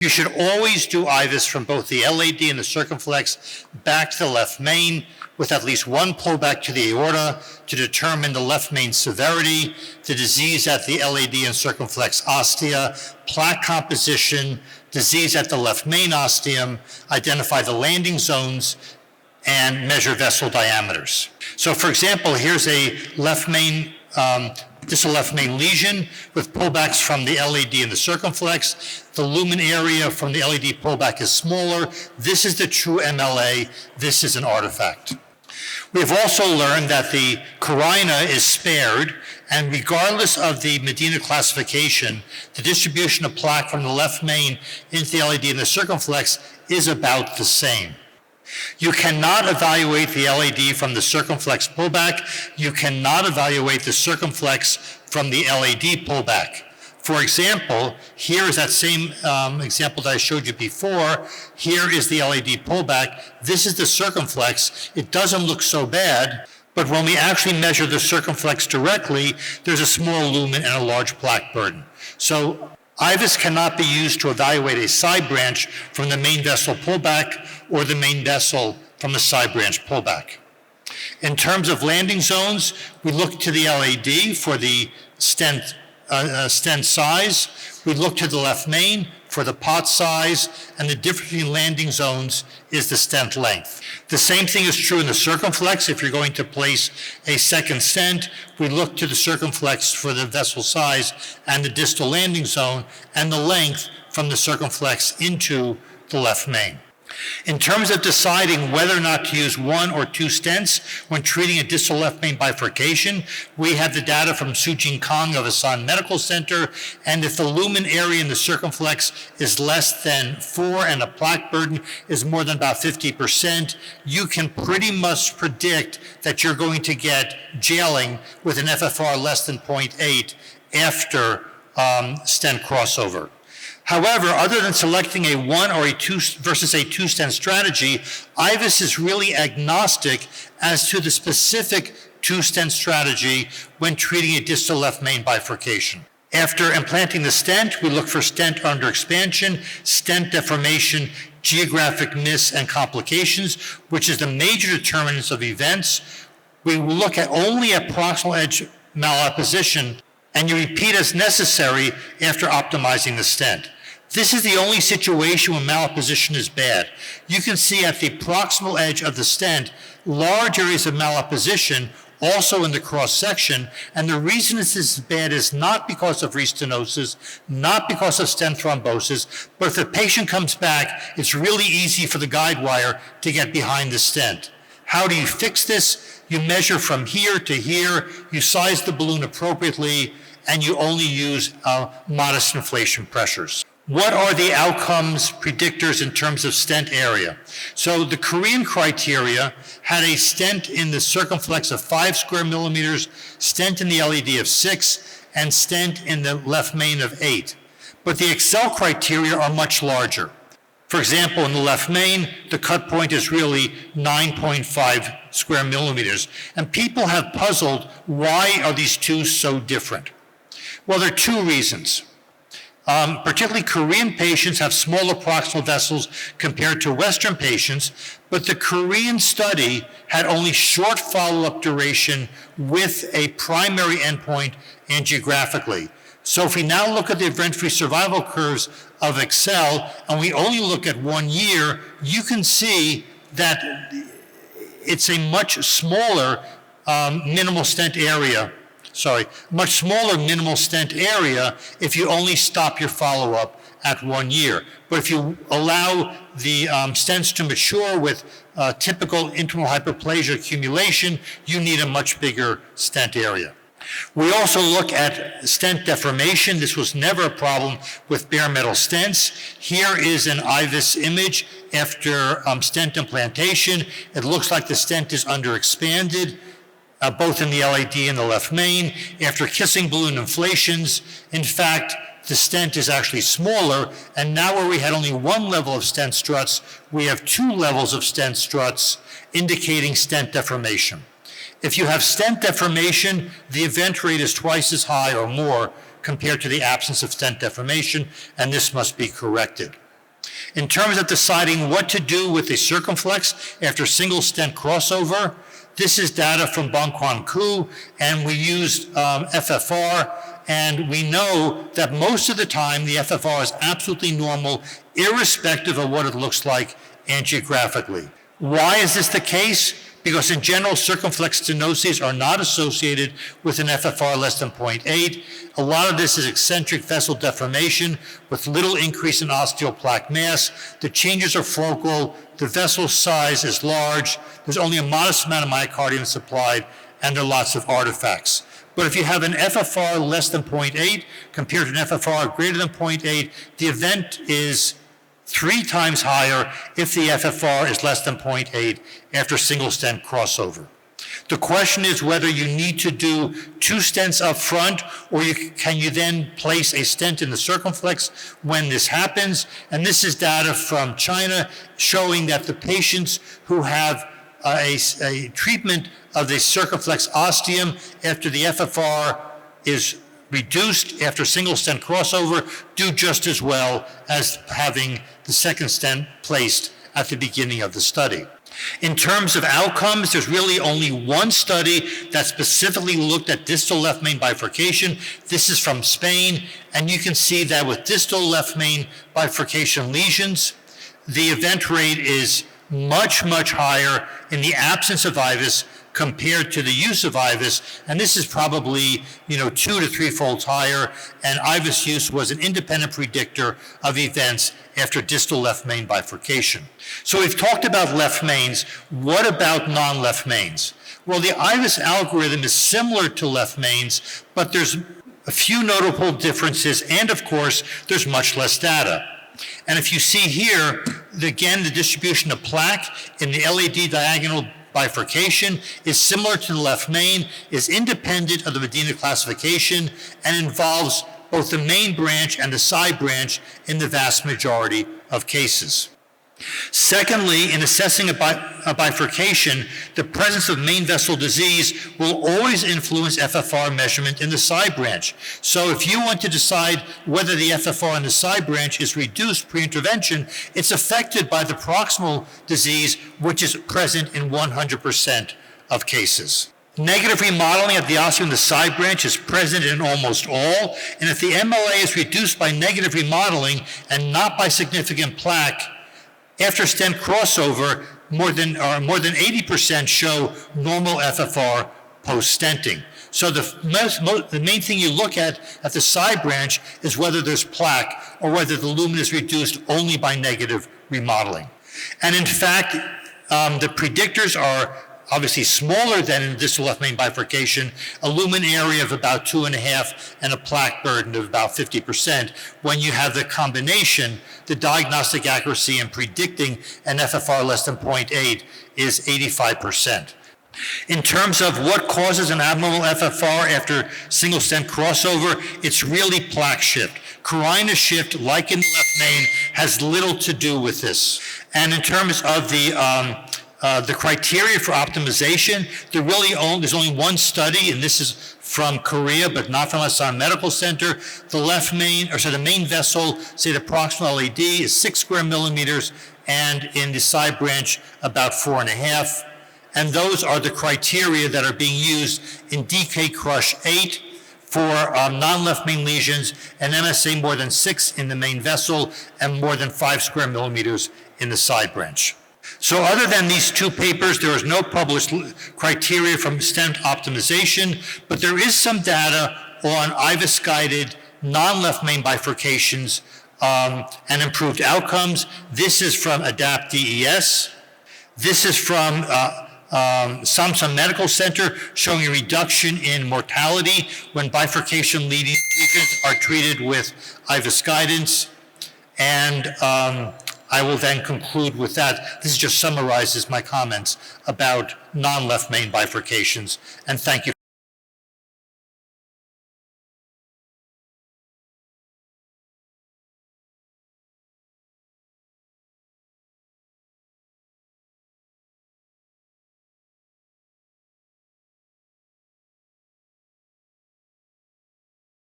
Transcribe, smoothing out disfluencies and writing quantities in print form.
You should always do IVUS from both the LAD and the circumflex back to the left main with at least one pullback to the aorta to determine the left main severity, the disease at the LAD and circumflex ostia, plaque composition, disease at the left main ostium, identify the landing zones, and measure vessel diameters. So for example, here's a left main distal left main lesion with pullbacks from the LAD and the circumflex. The lumen area from the LAD pullback is smaller. This is the true MLA. This is an artifact. We have also learned that the carina is spared, and regardless of the Medina classification, the distribution of plaque from the left main into the LAD and the circumflex is about the same. You cannot evaluate the LAD from the circumflex pullback. You cannot evaluate the circumflex from the LAD pullback. For example, here is that same example that I showed you before. Here is the LAD pullback. This is the circumflex. It doesn't look so bad, but when we actually measure the circumflex directly, there's a small lumen and a large plaque burden. So IVUS cannot be used to evaluate a side branch from the main vessel pullback or the main vessel from a side branch pullback. In terms of landing zones, we look to the LAD for the stent size. We look to the left main for the pot size, and the difference between landing zones is the stent length. The same thing is true in the circumflex. If you're going to place a second stent, we look to the circumflex for the vessel size and the distal landing zone and the length from the circumflex into the left main. In terms of deciding whether or not to use one or two stents when treating a distal left main bifurcation, we have the data from Sujin Kong of Asan Medical Center, and if the lumen area in the circumflex is less than 4 and a plaque burden is more than about 50%, you can pretty much predict that you're going to get jailing with an FFR less than 0.8 after stent crossover. However, other than selecting a one or a two versus a two stent strategy, IVUS is really agnostic as to the specific two stent strategy when treating a distal left main bifurcation. After implanting the stent, we look for stent under expansion, stent deformation, geographic miss, and complications, which is the major determinants of events. We will look at only at proximal edge malapposition, and you repeat as necessary after optimizing the stent. This is the only situation when malapposition is bad. You can see at the proximal edge of the stent, large areas of malapposition also in the cross section, and the reason this is bad is not because of restenosis, not because of stent thrombosis, but if the patient comes back, it's really easy for the guide wire to get behind the stent. How do you fix this? You measure from here to here, you size the balloon appropriately, and you only use modest inflation pressures. What are the outcomes predictors in terms of stent area? So the Korean criteria had a stent in the circumflex of 5 square millimeters, stent in the LAD of 6, and stent in the left main of 8. But the Excel criteria are much larger. For example, in the left main, the cut point is really 9.5 square millimeters. And people have puzzled, why are these two so different? Well, there are two reasons. Particularly Korean patients have smaller proximal vessels compared to Western patients, but the Korean study had only short follow-up duration with a primary endpoint angiographically. So if we now look at the event-free survival curves of Excel and we only look at 1 year, you can see that it's a much smaller minimal stent area. Much smaller minimal stent area if you only stop your follow-up at 1 year. But if you allow the stents to mature with typical intimal hyperplasia accumulation, you need a much bigger stent area. We also look at stent deformation. This was never a problem with bare metal stents. Here is an IVUS image after stent implantation. It looks like the stent is underexpanded. Both in the LAD and the left main. After kissing balloon inflations, in fact, the stent is actually smaller, and now where we had only one level of stent struts, we have 2 levels of stent struts indicating stent deformation. If you have stent deformation, the event rate is twice as high or more compared to the absence of stent deformation, and this must be corrected. In terms of deciding what to do with a circumflex after single stent crossover, this is data from Bong Kwan Koo, and we used FFR, and we know that most of the time the FFR is absolutely normal, irrespective of what it looks like angiographically. Why is this the case? Because in general, circumflex stenoses are not associated with an FFR less than 0.8. A lot of this is eccentric vessel deformation with little increase in osteoplaque mass. The changes are focal, the vessel size is large, there's only a modest amount of myocardium supplied, and there are lots of artifacts. But if you have an FFR less than 0.8 compared to an FFR greater than 0.8, the event is 3 times higher if the FFR is less than 0.8 after single stent crossover. The question is whether you need to do 2 stents up front, or can you then place a stent in the circumflex when this happens. And this is data from China showing that the patients who have a treatment of the circumflex ostium after the FFR is reduced after single stent crossover do just as well as having the second stent placed at the beginning of the study. In terms of outcomes, there's really only one study that specifically looked at distal left main bifurcation. This is from Spain, and you can see that with distal left main bifurcation lesions, the event rate is much, much higher in the absence of IVUS compared to the use of IVUS, and this is probably 2 to 3-fold higher, and IVUS use was an independent predictor of events after distal left main bifurcation. So we've talked about left mains. What about non-left mains? Well, the IVUS algorithm is similar to left mains, but there's a few notable differences, and of course, there's much less data. And if you see here, again, the distribution of plaque in the LAD diagonal bifurcation is similar to the left main, is independent of the Medina classification, and involves both the main branch and the side branch in the vast majority of cases. Secondly, in assessing a bifurcation, the presence of main vessel disease will always influence FFR measurement in the side branch. So if you want to decide whether the FFR in the side branch is reduced pre-intervention, it's affected by the proximal disease, which is present in 100% of cases. Negative remodeling of the ostium in the side branch is present in almost all, and if the MLA is reduced by negative remodeling and not by significant plaque, after stent crossover, more than 80% show normal FFR post-stenting. So the main thing you look at the side branch is whether there's plaque or whether the lumen is reduced only by negative remodeling. And in fact, the predictors are obviously smaller than in distal left main bifurcation, a lumen area of about 2.5 and a plaque burden of about 50%. When you have the combination, the diagnostic accuracy in predicting an FFR less than 0.8 is 85%. In terms of what causes an abnormal FFR after single stent crossover, it's really plaque shift. Carina shift, like in the left main, has little to do with this. And in terms of the criteria for optimization, there's only one study, and this is from Korea, but not from Hassan Medical Center. The main vessel, say the proximal LAD, is 6 square millimeters, and in the side branch, about 4.5. And those are the criteria that are being used in DK Crush 8 for non-left main lesions, and MSA more than 6 in the main vessel, and more than 5 square millimeters in the side branch. So other than these 2 papers, there is no published criteria from stent optimization, but there is some data on IVUS-guided non-left main bifurcations and improved outcomes. This is from ADAPT DES. This is from Samsung Medical Center, showing a reduction in mortality when bifurcation lesions are treated with IVUS guidance. And I will then conclude with that. This just summarizes my comments about non-left main bifurcations, and thank you.